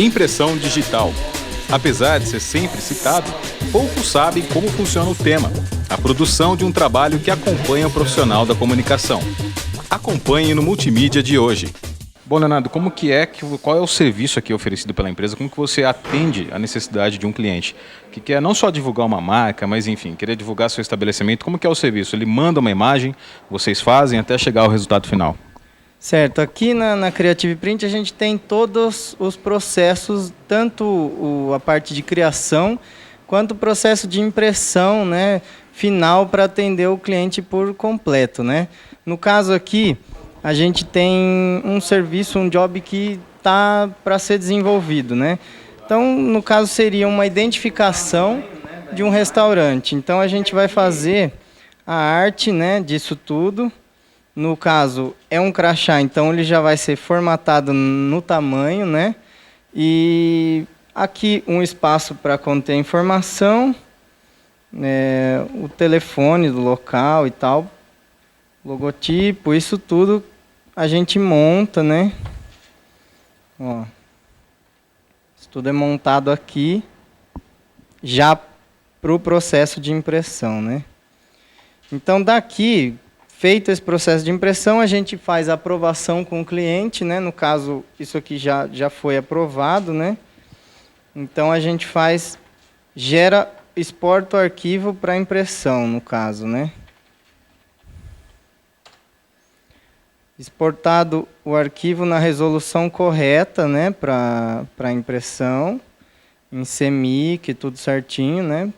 impressão digital. Apesar de ser sempre citado, poucos sabem como funciona o tema, a produção de um trabalho que acompanha o profissional da comunicação. Acompanhe no Multimídia de hoje. Bom, Leonardo, qual é o serviço aqui oferecido pela empresa? Como que você atende a necessidade de um cliente que quer não só divulgar uma marca, mas enfim, querer divulgar seu estabelecimento? Como que é o serviço? Ele manda uma imagem, vocês fazem até chegar ao resultado final. Certo, aqui na Creative Print a gente tem todos os processos, tanto a parte de criação, quanto o processo de impressão, né, final para atender o cliente por completo, né? No caso aqui, a gente tem um serviço, um job que está para ser desenvolvido, né? Então, no caso, seria uma identificação de um restaurante. Então, a gente vai fazer a arte, né, disso tudo. No caso, é um crachá, então ele já vai ser formatado no tamanho, né? E aqui um espaço para conter informação, o telefone do local e tal, logotipo, isso tudo a gente monta, né? Ó, isso tudo é montado aqui, já para o processo de impressão, né? Então, daqui, feito esse processo de impressão, a gente faz a aprovação com o cliente, né? No caso, isso aqui já foi aprovado, né? Então, a gente exporta o arquivo para impressão, no caso, né? Exportado o arquivo na resolução correta, né? Para impressão, em CMYK, tudo certinho, né?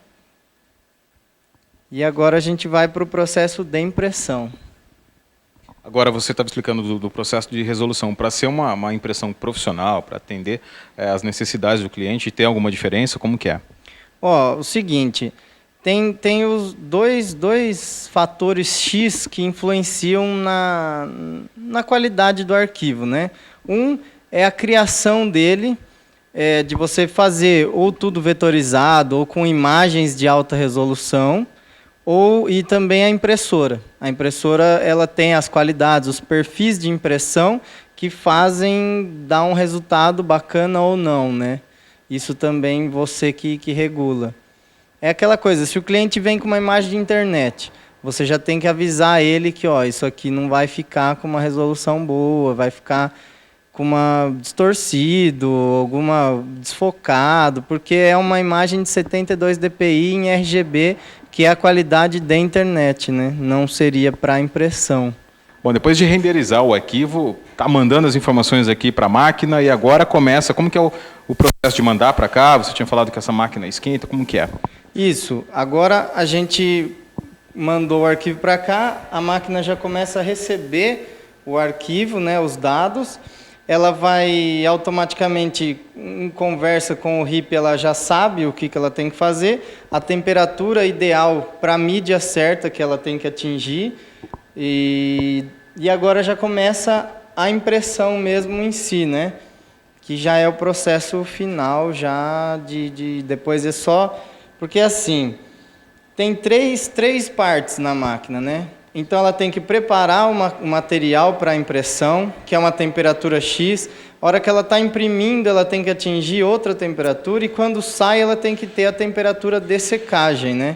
E agora a gente vai para o processo de impressão. Agora você estava explicando do processo de resolução. Para ser uma impressão profissional, para atender as necessidades do cliente, tem alguma diferença? Como que é? O seguinte, tem os dois fatores X que influenciam na qualidade do arquivo, né? Um é a criação dele, de você fazer ou tudo vetorizado ou com imagens de alta resolução, e também a impressora. A impressora ela tem as qualidades, os perfis de impressão que fazem dar um resultado bacana ou não, né? Isso também você que regula. É aquela coisa, se o cliente vem com uma imagem de internet, você já tem que avisar ele que isso aqui não vai ficar com uma resolução boa, vai ficar com uma distorcido, alguma desfocado, porque é uma imagem de 72 dpi em RGB, que é a qualidade da internet, né? Não seria para impressão. Bom, depois de renderizar o arquivo, está mandando as informações aqui para a máquina e agora começa. Como que é o processo de mandar para cá? Você tinha falado que essa máquina esquenta, como que é? Isso. Agora a gente mandou o arquivo para cá, a máquina já começa a receber o arquivo, né, os dados. Ela vai automaticamente, em conversa com o RIP, ela já sabe o que ela tem que fazer, a temperatura ideal para a mídia certa que ela tem que atingir, e agora já começa a impressão mesmo em si, né? Que já é o processo final, já depois é só... Porque assim, tem três partes na máquina, né? Então, ela tem que preparar o material para a impressão, que é uma temperatura X. A hora que ela está imprimindo, ela tem que atingir outra temperatura. E quando sai, ela tem que ter a temperatura de secagem, né?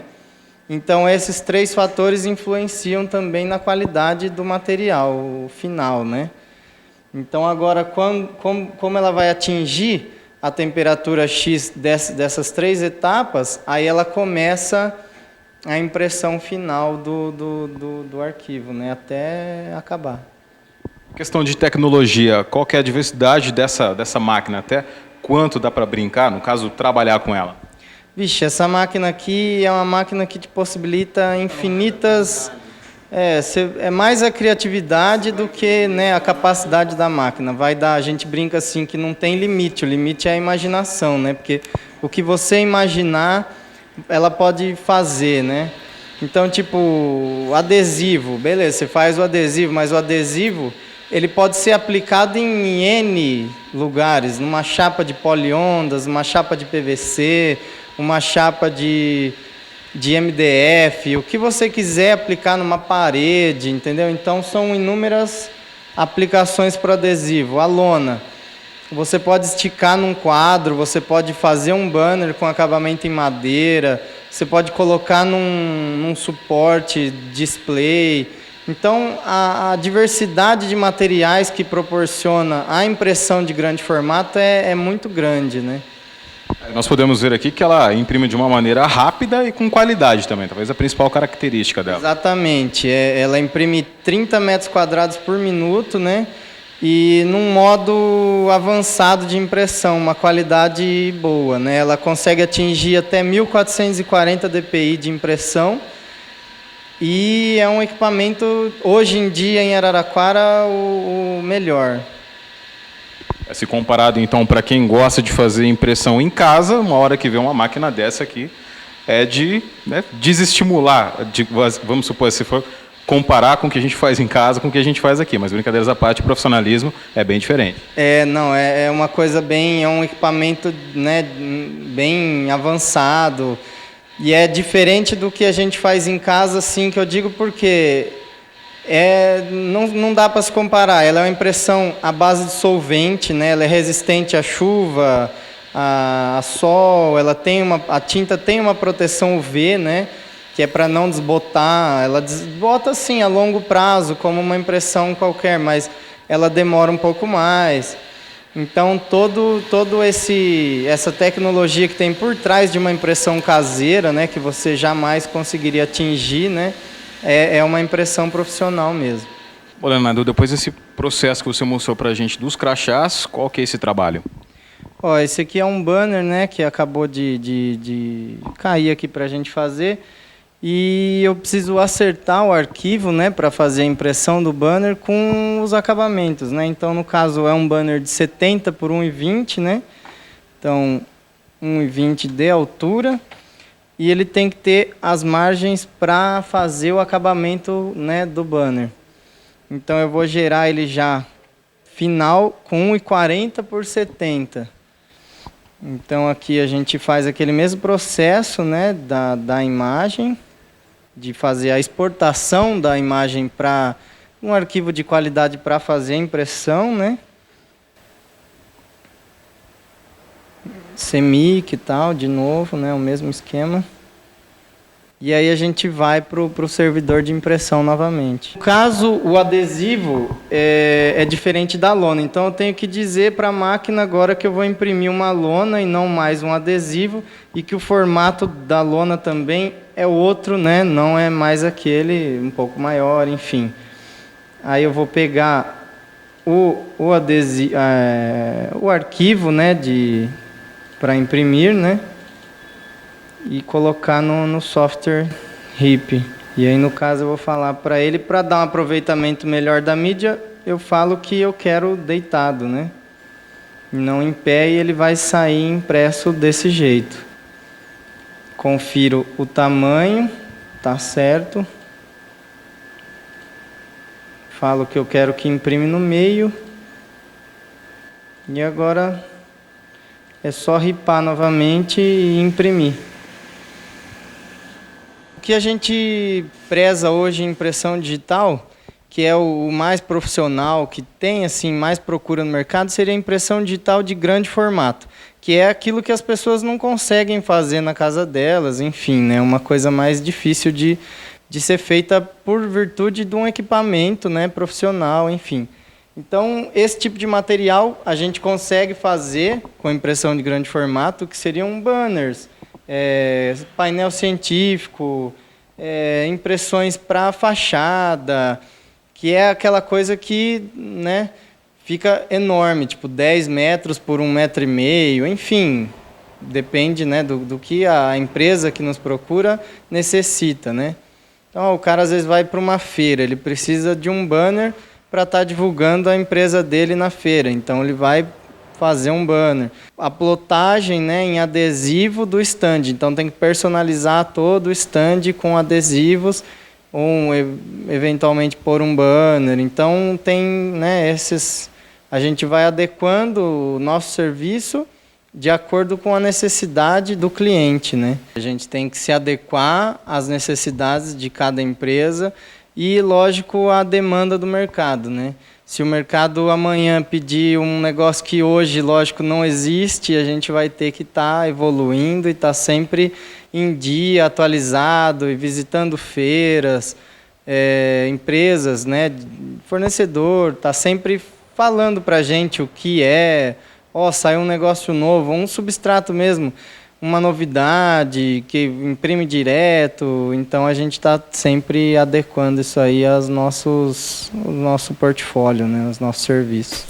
Então, esses três fatores influenciam também na qualidade do material final, né? Então, agora, como ela vai atingir a temperatura X dessas três etapas, aí ela começa a impressão final do arquivo, né, até acabar. Questão de tecnologia, qual que é a diversidade dessa máquina? Até quanto dá para brincar, no caso, trabalhar com ela? Vixe, essa máquina aqui é uma máquina que te possibilita infinitas... É mais a criatividade do que, né, a capacidade da máquina. A gente brinca assim que não tem limite, o limite é a imaginação, né? Porque o que você imaginar, ela pode fazer, né? Então, tipo, adesivo, beleza, você faz o adesivo, mas o adesivo, ele pode ser aplicado em N lugares, numa chapa de poliondas, uma chapa de PVC, uma chapa de MDF, o que você quiser aplicar numa parede, entendeu? Então, são inúmeras aplicações para o adesivo. A lona, você pode esticar num quadro, você pode fazer um banner com acabamento em madeira, você pode colocar num suporte display. Então, a diversidade de materiais que proporciona a impressão de grande formato é muito grande, né? Nós podemos ver aqui que ela imprime de uma maneira rápida e com qualidade também, talvez a principal característica dela. Exatamente, ela imprime 30 metros quadrados por minuto, né? E num modo avançado de impressão, uma qualidade boa, né? Ela consegue atingir até 1440 dpi de impressão e é um equipamento, hoje em dia em Araraquara, o melhor. Se comparado, então, para quem gosta de fazer impressão em casa, uma hora que vê uma máquina dessa aqui, é de desestimular, vamos supor, se for comparar com o que a gente faz em casa com o que a gente faz aqui, mas brincadeiras à parte, o profissionalismo é bem diferente. É uma coisa é um equipamento, né, bem avançado, e é diferente do que a gente faz em casa, assim, que eu digo porque não dá para se comparar. Ela é uma impressão à base de solvente, né? Ela é resistente à chuva, a sol, a tinta tem uma proteção UV, né? Que é para não desbotar. Ela desbota sim a longo prazo, como uma impressão qualquer, mas ela demora um pouco mais. Então, essa tecnologia que tem por trás de uma impressão caseira, né, que você jamais conseguiria atingir, né, é uma impressão profissional mesmo. Ô, Leonardo, depois desse processo que você mostrou para a gente dos crachás, qual que é esse trabalho? Esse aqui é um banner, né, que acabou de cair aqui para a gente fazer. E eu preciso acertar o arquivo, né, para fazer a impressão do banner com os acabamentos, né? Então, no caso, é um banner de 70 por 1,20, né? Então, 1,20 de altura. E ele tem que ter as margens para fazer o acabamento, né, do banner. Então, eu vou gerar ele já final com 1,40 por 70. Então, aqui a gente faz aquele mesmo processo, né, da imagem, de fazer a exportação da imagem para um arquivo de qualidade para fazer a impressão, né? CMYK e tal, de novo, né, o mesmo esquema. E aí a gente vai para o servidor de impressão novamente. No caso, o adesivo é diferente da lona, então eu tenho que dizer para a máquina agora que eu vou imprimir uma lona e não mais um adesivo, e que o formato da lona também é outro, né? Não é mais aquele, um pouco maior, enfim. Aí eu vou pegar o adesivo, o arquivo, né, para imprimir, né? E colocar no software RIP. E aí, no caso, eu vou falar para ele, para dar um aproveitamento melhor da mídia, eu falo que eu quero deitado, né? Não em pé, e ele vai sair impresso desse jeito. Confiro o tamanho, tá certo. Falo que eu quero que imprime no meio. E agora é só ripar novamente e imprimir. O que a gente preza hoje em impressão digital, que é o mais profissional, que tem assim mais procura no mercado, seria a impressão digital de grande formato, que é aquilo que as pessoas não conseguem fazer na casa delas, enfim, né, uma coisa mais difícil de ser feita por virtude de um equipamento, né, profissional, enfim. Então, esse tipo de material a gente consegue fazer com impressão de grande formato, que seriam banners, painel científico, impressões para fachada, que é aquela coisa que, né, fica enorme, tipo 10 metros por 1,5 metro, enfim, depende, né, do que a empresa que nos procura necessita, né? Então, o cara às vezes vai para uma feira, ele precisa de um banner para estar divulgando a empresa dele na feira, então ele vai fazer um banner. A plotagem, né, em adesivo do stand, então tem que personalizar todo o stand com adesivos, ou eventualmente pôr um banner. Então tem, né, a gente vai adequando o nosso serviço de acordo com a necessidade do cliente, né? A gente tem que se adequar às necessidades de cada empresa e, lógico, à demanda do mercado, né? Se o mercado amanhã pedir um negócio que hoje, lógico, não existe, a gente vai ter que estar evoluindo e estar sempre em dia, atualizado e visitando feiras, empresas, né, fornecedor, tá sempre falando para a gente o que saiu um negócio novo, um substrato mesmo, uma novidade que imprime direto, então a gente está sempre adequando isso aí ao nosso portfólio, né, aos nossos serviços.